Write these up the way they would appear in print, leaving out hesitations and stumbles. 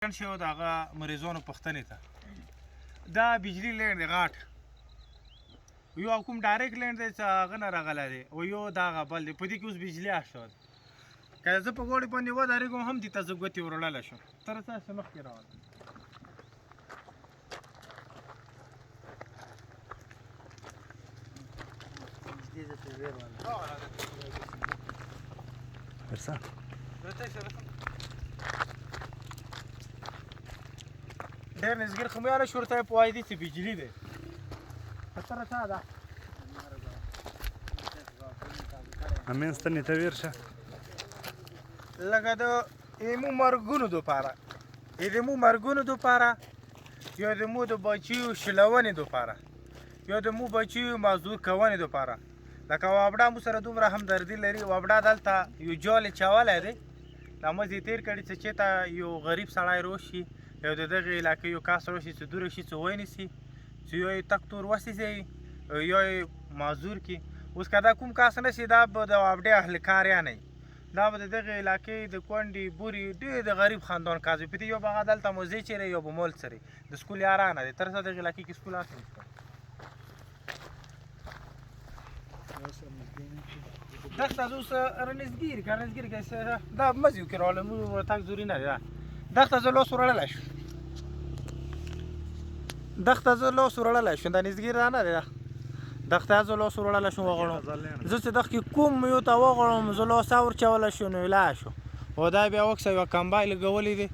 شو د هغه مریضانو پوښتنې ته دا بجلی لینډ دی غاټ یو کوم ډایرکټ لینډ دی چې هغه نه راغلی دی او یو دا هغه بل دی په دې کې اوس بجلي اچول که زه په غوړې باندې ودرېږم هم دې ته زه ګوتې وروړلی شم تر تاسې مخکې راوړم ډېر نزدیک خو مې یاله شورته یې په وایدي چې بجلي دی خطره چا ده همین ستنې ته ورشه لکه د ایمو مرګونو دپاره د مو مرګونو دپاره یا د مو د بچیو شلونې دپاره یا د مو بچیو معذور کونې دپاره لکه وابډا مو سره دومره همدردي لري وابډا دلته یو جال یې چولی دی دا مزې یې تېر کړي چې چېرته یو غریب سړی راشي یو د دغې علاقې یو کس راشي چې دوره شي چې ونیسي چې یا یې تک تور وسېځوي یا یې معذور کړي اوس که دا کوم کس نه شي دا به د وابډې اهل کاریان وي دا به د دغې علاقې د کونډې بورې ډېر د غریب خاندان کس وي په دې یو به هغه دلته موزې چیرې یو به مول څري د سکول یارانه دی تر څه دغې علاقې کې سکول هسته دښته زه اوس رانږدې که رانږدې که دا مزي وکړې راغلی موږ تګ ضروري نه دی دښته زه لاس وروړلی شو دښته زه لاس وروړلی شم دا نږدې رانه دی دښته زه لاس وروړلی شم وغواړم زه چې دښته کې کوم یو ته وغواړم زه لاس ورچولی شو نو ولاړ شو او دا بیا وکسه یوه کمبه یې لګولی دی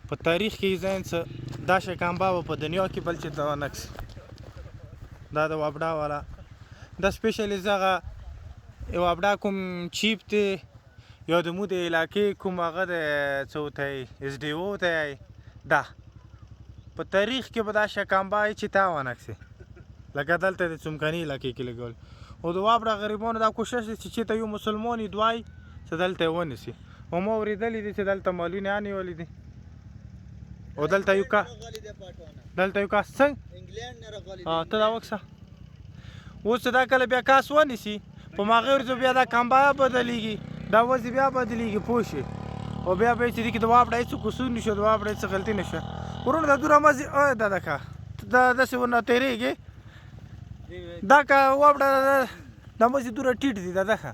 په تاریخ کې یې ځین څه داسې کمبه به په دنیا کې بل چې ته ونه کړي دا د وابډا والا دا سپیشلی زه هغه وابډا کوم چیپ دی یا د مو د علاقې کوم هغه د څه ورته یي ایس ډي او ته یی دا په تاریخ کې به دا شکمبه یي چې تا ونه کړي لکه دلته د څمکني علاقې کې لګول او د وابډا غریبانو دا کوشش دی چې چېرته یو مسلمان یې دوایي چې دلته یې ونیسي او ما اورېدلی دي چې دلته مالونه یې نیولي دي او دلته یو کس څنګه ته دا وکسه اوس چې دا کله بیا کس ونیسي په مغې ورځو بیا دا کمبه بدلیږي دا وځي بیا بدلیږي پوه شي او بیا به یې چې دې کې د وابډا هېڅ قصور نه شو د وابډا هېڅ غلطي نه شوه ورونه دا دومره مزې دا دکه دا داسې ورنه تېرېږي دا که وابډا دا مزې دومره ټیټ دي دا دښه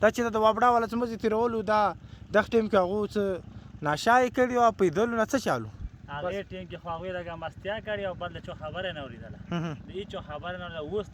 دا چې د وابډا والا څه مزې تېرولو دا دغه ټایم کې هغو څه نشه یې کړي او پیدلو نه څه چالو هغې ټایم کې خو هغوی لږه مستیا کړې او بل د چا خبره نه اورېدله د هېچا خبره نه اورېدله اوس